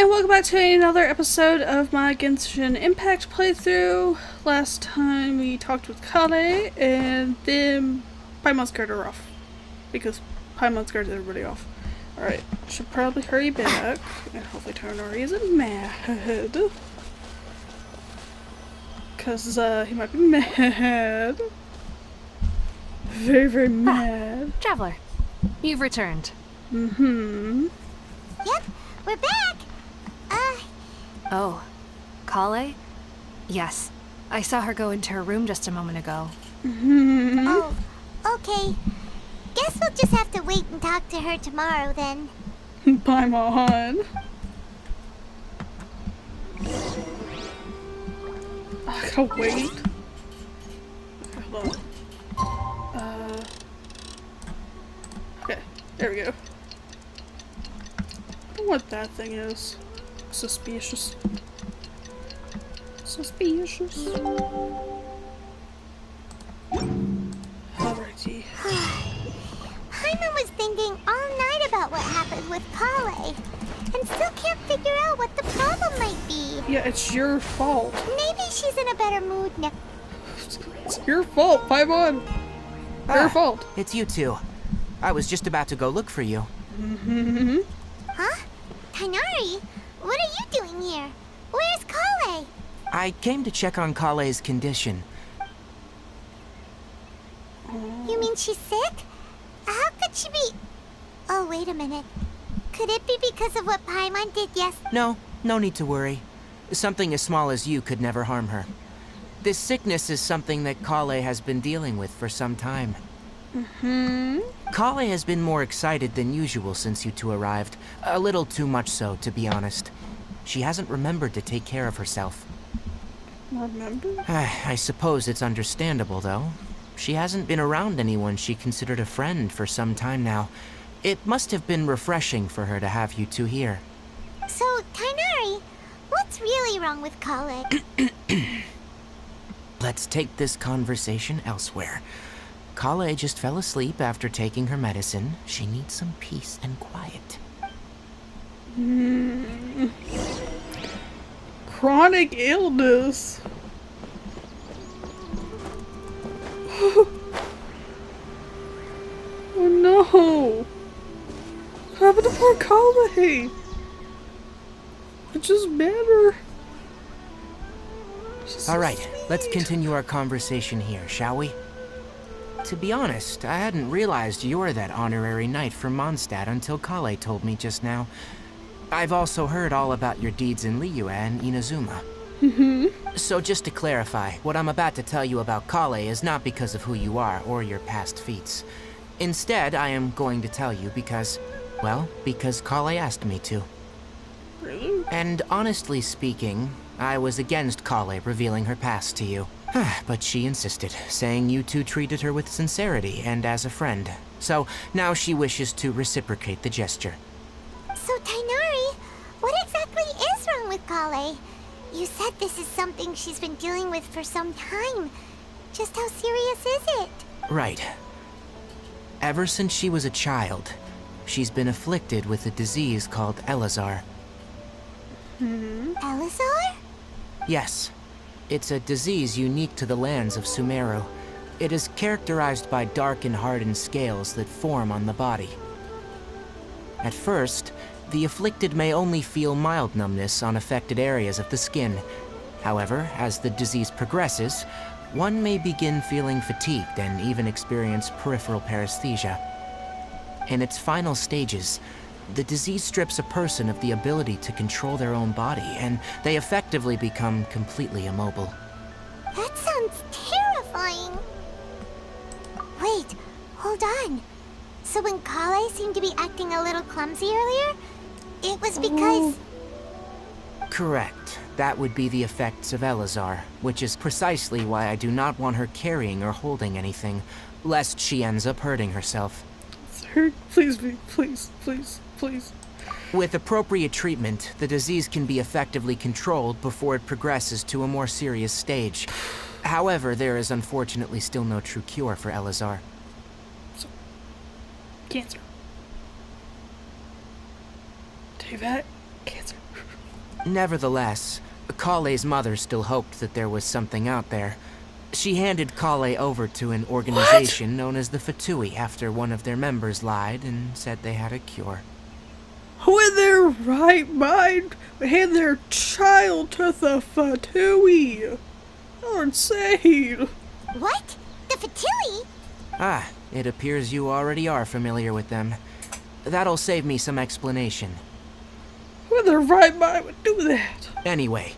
And welcome back to another episode of my Genshin Impact playthrough. Last time we talked with Kale, and then Paimon scared her off. Because Paimon scares everybody off. Alright, should probably hurry back, and hopefully Tonari isn't mad. Because, he might be mad. Very, very mad. Traveler, you've returned. Mm-hmm. Yep, we're back! Oh, Kale? Yes, I saw her go into her room just a moment ago. Mm-hmm. Oh, okay. Guess we'll just have to wait and talk to her tomorrow then. Paimon. I gotta wait. Okay, hold on. Okay, there we go. I don't know what that thing is. Suspicious. Suspicious. Alrighty. Paimon was thinking all night about what happened with Kale, and still can't figure out what the problem might be. Yeah, it's your fault. Maybe she's in a better mood now. It's your fault, Paimon. Your fault. It's you two. I was just about to go look for you. Mm-hmm. Huh? Tonari? What are you doing here? Where's Kale? I came to check on Kale's condition. You mean she's sick? How could she be... Oh, wait a minute. Could it be because of what Paimon did No need to worry. Something as small as you could never harm her. This sickness is something that Kale has been dealing with for some time. Mm-hmm. Kale has been more excited than usual since you two arrived. A little too much so, to be honest. She hasn't remembered to take care of herself. Remember? I suppose it's understandable, though. She hasn't been around anyone she considered a friend for some time now. It must have been refreshing for her to have you two here. So, Tonari, what's really wrong with Kale? Let's take this conversation elsewhere. Kale just fell asleep after taking her medicine. She needs some peace and quiet. Chronic illness. Oh no! What happened to poor Kale? It just matter. All right, let's continue our conversation here, shall we? To be honest, I hadn't realized you're that honorary knight from Mondstadt until Kale told me just now. I've also heard all about your deeds in Liyue and Inazuma. So just to clarify, what I'm about to tell you about Kale is not because of who you are or your past feats. Instead, I am going to tell you because Kale asked me to. Really? And honestly speaking, I was against Kale revealing her past to you. But she insisted, saying you two treated her with sincerity and as a friend. So now she wishes to reciprocate the gesture. So, Tonari, what exactly is wrong with Kale? You said this is something she's been dealing with for some time. Just how serious is it? Right. Ever since she was a child, she's been afflicted with a disease called Elazar. Elazar? Yes. It's a disease unique to the lands of Sumeru. It is characterized by dark and hardened scales that form on the body. At first, the afflicted may only feel mild numbness on affected areas of the skin. However, as the disease progresses, one may begin feeling fatigued and even experience peripheral paresthesia. In its final stages, the disease strips a person of the ability to control their own body, and they effectively become completely immobile. That sounds terrifying. Wait, hold on. So when Kale seemed to be acting a little clumsy earlier, it was because... Correct. That would be the effects of Elazar, which is precisely why I do not want her carrying or holding anything, lest she ends up hurting herself. Sir, please, please, please, please. With appropriate treatment, the disease can be effectively controlled before it progresses to a more serious stage. However, there is unfortunately still no true cure for Elazar. So, cancer. Too bad. cancer. Nevertheless, Kale's mother still hoped that there was something out there. She handed Kale over to an organization known as the Fatui after one of their members lied and said they had a cure. Who in their right mind would hand their child to the Fatui? You're insane. What? The Fatui? Ah, it appears you already are familiar with them. That'll save me some explanation. Who in their right mind would do that? Anyway,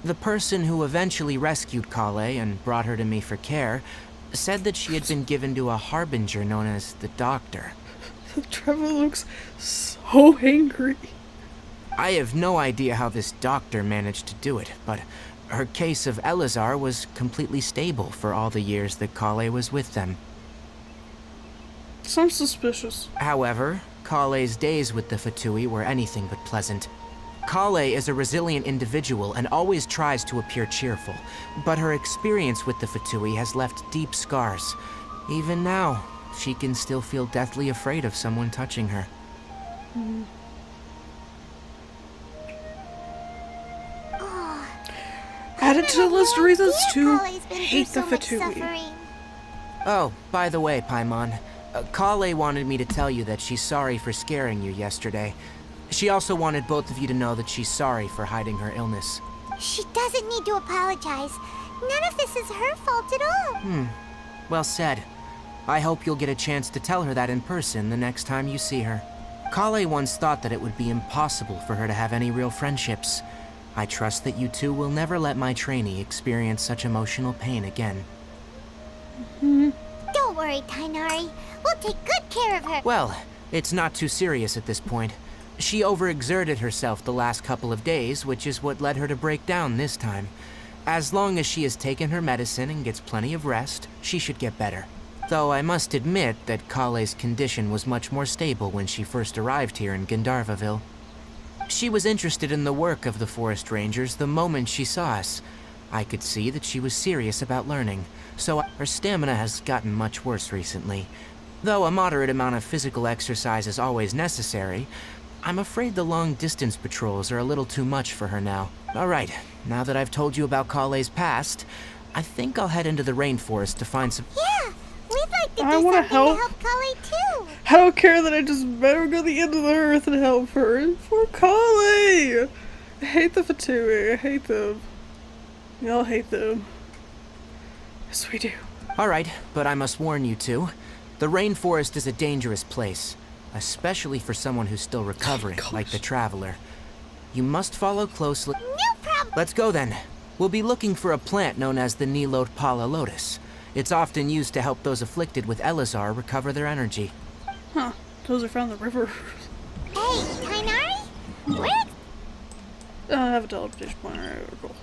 the person who eventually rescued Kale and brought her to me for care said that she had been given to a harbinger known as the Doctor. Trevor looks so angry. I have no idea how this doctor managed to do it, but her case of Elazar was completely stable for all the years that Kale was with them. Sounds suspicious. However, Kale's days with the Fatui were anything but pleasant. Kale is a resilient individual and always tries to appear cheerful, but her experience with the Fatui has left deep scars. Even now, she can still feel deathly afraid of someone touching her. Oh, Add it to the list of reasons to Kale's been hate through the so much Fatui. suffering. Oh, by the way, Paimon, Kale wanted me to tell you that she's sorry for scaring you yesterday. She also wanted both of you to know that she's sorry for hiding her illness. She doesn't need to apologize. None of this is her fault at all. Well said. I hope you'll get a chance to tell her that in person the next time you see her. Kale once thought that it would be impossible for her to have any real friendships. I trust that you two will never let my trainee experience such emotional pain again. Don't worry, Tainari. We'll take good care of her. Well, it's not too serious at this point. She overexerted herself the last couple of days, which is what led her to break down this time. As long as she has taken her medicine and gets plenty of rest, she should get better. Though I must admit that Kale's condition was much more stable when she first arrived here in Gandharvaville. She was interested in the work of the forest rangers the moment she saw us. I could see that she was serious about learning, so her stamina has gotten much worse recently. Though a moderate amount of physical exercise is always necessary, I'm afraid the long-distance patrols are a little too much for her now. Alright, now that I've told you about Kale's past, I think I'll head into the rainforest to find some... Yeah, we'd like to do I something wanna to help. help Kale too. I don't care that I just better go to the end of the earth and help her. For Kale! I hate the Fatui. I hate them. We all hate them. Yes, we do. Alright, but I must warn you two. The rainforest is a dangerous place, especially for someone who's still recovering, like the Traveler. You must follow closely. No problem. Let's go then. We'll be looking for a plant known as the Nilot Pala Lotus. It's often used to help those afflicted with Elazar recover their energy. Huh. Those are found in the river. Hey, Tainari? Where? I have a teleportation point. Alright, cool.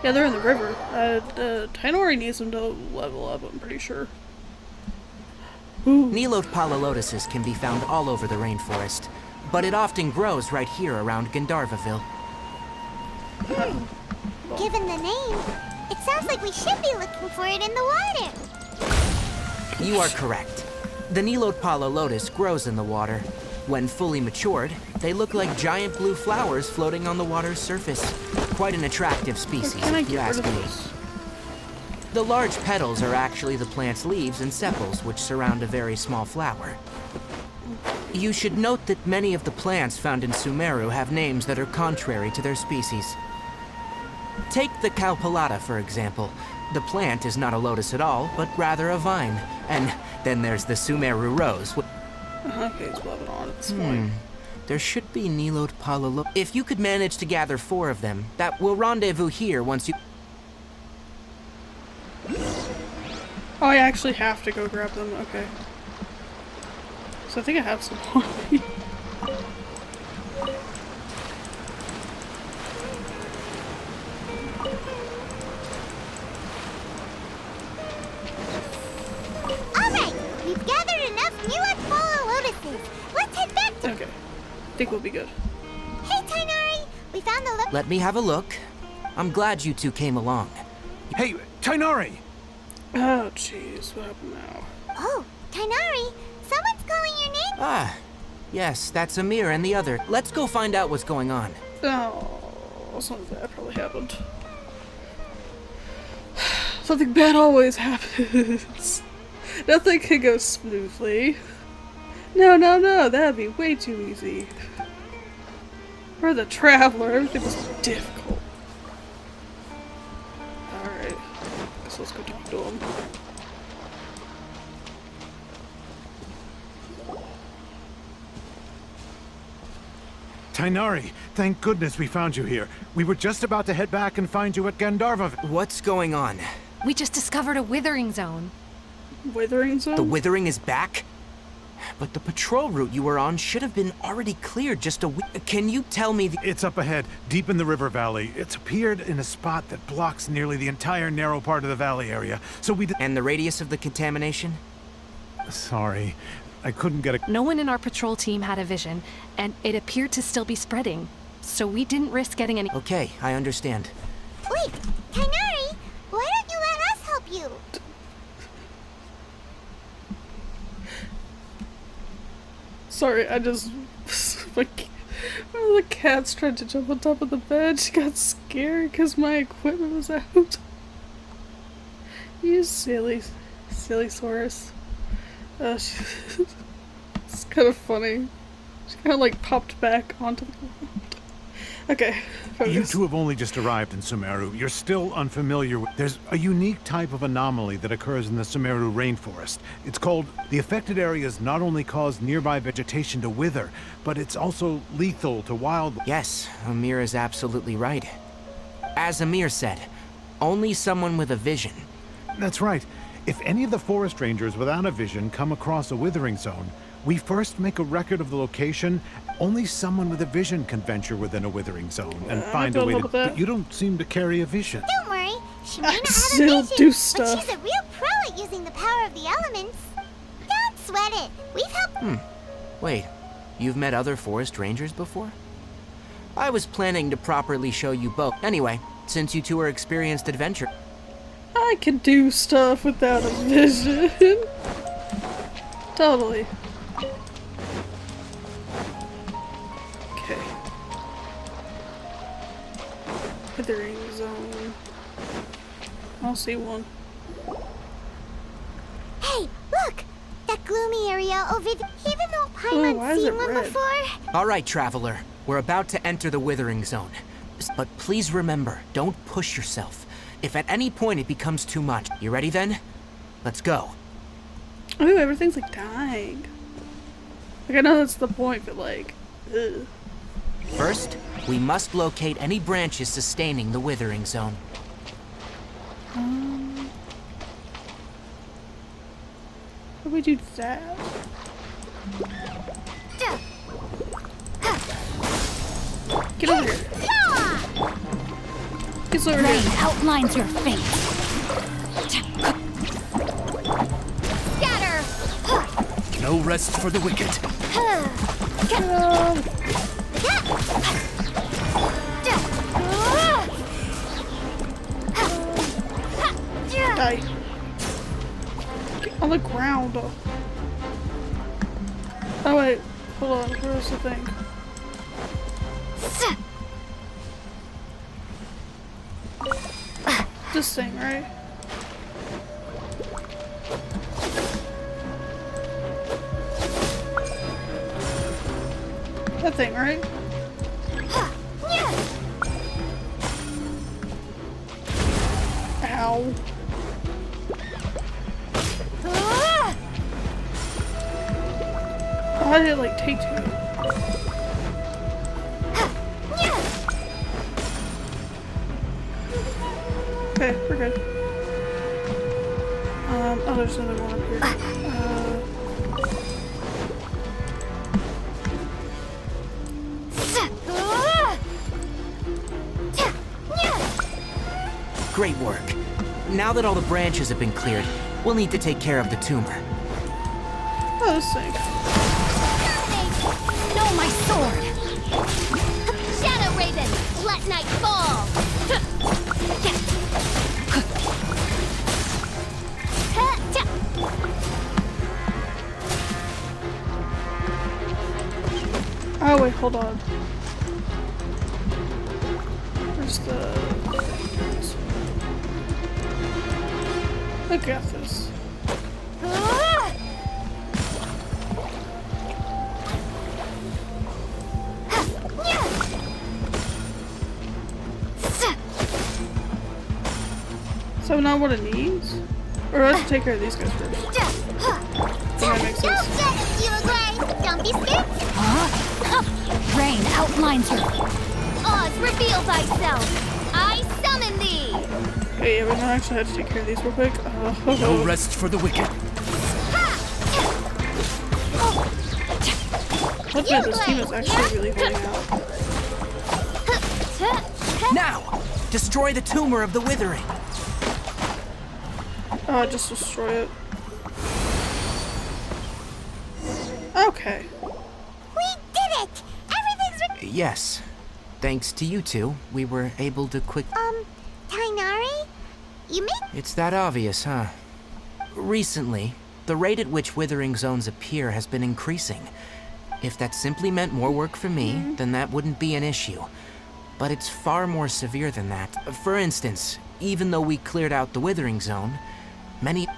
Yeah, they're in the river. Tainori needs them to level up, I'm pretty sure. Ooh. Nilot Pala Lotuses can be found all over the rainforest, but it often grows right here around Gandharvaville. Given the name, it sounds like we should be looking for it in the water. You are correct. The Nilot Pala Lotus grows in the water. When fully matured, they look like giant blue flowers floating on the water's surface. Quite an attractive species, Can I if you get rid ask of me. this? The large petals are actually the plant's leaves and sepals, which surround a very small flower. You should note that many of the plants found in Sumeru have names that are contrary to their species. Take the Cowpelata, for example. The plant is not a lotus at all, but rather a vine. And then there's the Sumeru rose. Okay, it's moving on at this point. There should be Nilot Pala Lotus. If you could manage to gather 4 of them, that will rendezvous here once you... Oh, I actually have to go grab them. Okay. So I think I have some on me. Alright, we've gathered enough Nilot Pala Lotuses. Let's head back to... Okay. I think we'll be good. Hey, Tainari! We found the Let me have a look. I'm glad you two came along. Hey, Tainari! Oh, jeez. What happened now? Oh, Tainari! Someone's calling your name? Ah, Yes, that's Amir and the other. Let's go find out what's going on. Oh, something bad probably happened. Something bad always happens. Nothing can go smoothly. No, no, no, that'd be way too easy. We're the traveler, everything was difficult. Alright, guess let's go talk to him. Tainari, thank goodness we found you here. We were just about to head back and find you at Gandharva. What's going on? We just discovered a withering zone. Withering zone? The withering is back? But the patrol route you were on should have been already cleared just a week. Can you tell me It's up ahead, deep in the river valley. It's appeared in a spot that blocks nearly the entire narrow part of the valley area. So we And the radius of the contamination? Sorry, I couldn't get a... No one in our patrol team had a vision, and it appeared to still be spreading. So we didn't risk getting any- Okay, I understand. Wait, Tainari, why don't you let us help you? Sorry, I just... One of the cats tried to jump on top of the bed. She got scared because my equipment was out. You silly Saurus. It's kind of funny. She kind of like popped back onto the ground. Okay, focus. You two have only just arrived in Sumeru. You're still unfamiliar with... There's a unique type of anomaly that occurs in the Sumeru rainforest. It's called... The affected areas not only cause nearby vegetation to wither, but it's also lethal to wild... Yes, Amir is absolutely right. As Amir said, only someone with a vision. That's right. If any of the forest rangers without a vision come across a withering zone, we first make a record of the location. Only someone with a vision can venture within a withering zone and find a way to... But you don't seem to carry a vision. Don't worry, she may not have a still vision, do but stuff. she's a real pro at using the power of the elements. Don't sweat it. We've helped... Wait, you've met other forest rangers before? I was planning to properly show you both. Anyway, since you two are experienced adventurers... I can do stuff without a vision. Totally. Okay. Withering zone. I'll see one. Hey, look! That gloomy area over there. Even though why Paimon's is seen it one red? before... All right, traveler. We're about to enter the withering zone. But please remember, don't push yourself. If at any point it becomes too much, you ready then? Let's go. Ooh, everything's like dying. Like I know that's the point, but like, ugh. First, we must locate any branches sustaining the withering zone. How do we do that? Get over here. Get over Rain here. outlines your fate. Scatter! No rest for the wicked. Die. Get on the ground. Oh wait, hold on. Where's the thing? This thing, right? That thing, right? Ow. How did it like take to me? Okay, we're good. Oh, there's another one up here. Great work. Now that all the branches have been cleared, we'll need to take care of the tumor. Oh, this thing. No, my sword! Shadow Raven, let night fall! Oh wait, hold on. Where's the... I got this. So now what it needs? Or let's take care of these guys first. That makes sense. You agree? Don't be scared. Rain outlines her. Oz, reveal thyself. I summon thee. Hey, yeah, we don't actually have to take care of these real quick. No rest for the wicked. Look at this team is actually really holding out. Now! Destroy the tumor of the withering! Oh, just destroy it. Okay. We did it! Everything's Yes. Thanks to you two, we were able to Tainari? You mean? It's that obvious, huh? Recently, the rate at which withering zones appear has been increasing. If that simply meant more work for me, then that wouldn't be an issue. But it's far more severe than that. For instance, even though we cleared out the withering zone,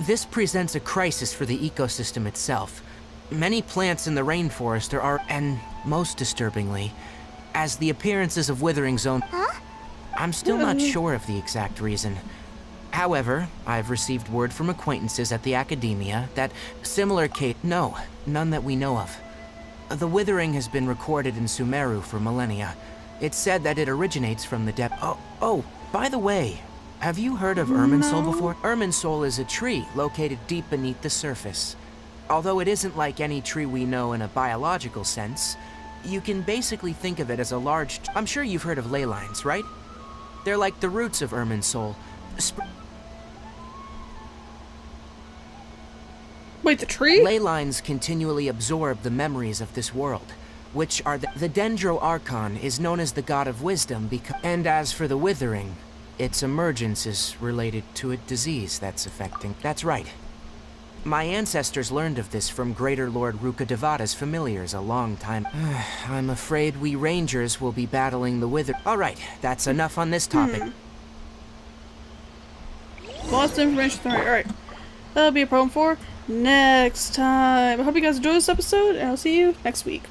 this presents a crisis for the ecosystem itself. Many plants in the rainforest and most disturbingly, as the appearances of withering zone... Huh? I'm still not sure of the exact reason. However, I've received word from acquaintances at the academia that similar No, none that we know of. The withering has been recorded in Sumeru for millennia. It's said that it originates from the depth... Oh, by the way, have you heard of Irminsul before? Irminsul is a tree located deep beneath the surface. Although it isn't like any tree we know in a biological sense, you can basically think of it as a large... I'm sure you've heard of ley lines, right? They're like the roots of Irminsul. Wait, the tree? Ley lines continually absorb the memories of this world, which are the Dendro Archon is known as the god of wisdom and as for the withering, its emergence is related to a disease that's affecting... That's right. My ancestors learned of this from Greater Lord Rukkhadevata's familiars a long time. I'm afraid we rangers will be battling the wither... Alright, that's enough on this topic. Lots of information. Alright. That'll be a problem for next time. I hope you guys enjoyed this episode, and I'll see you next week.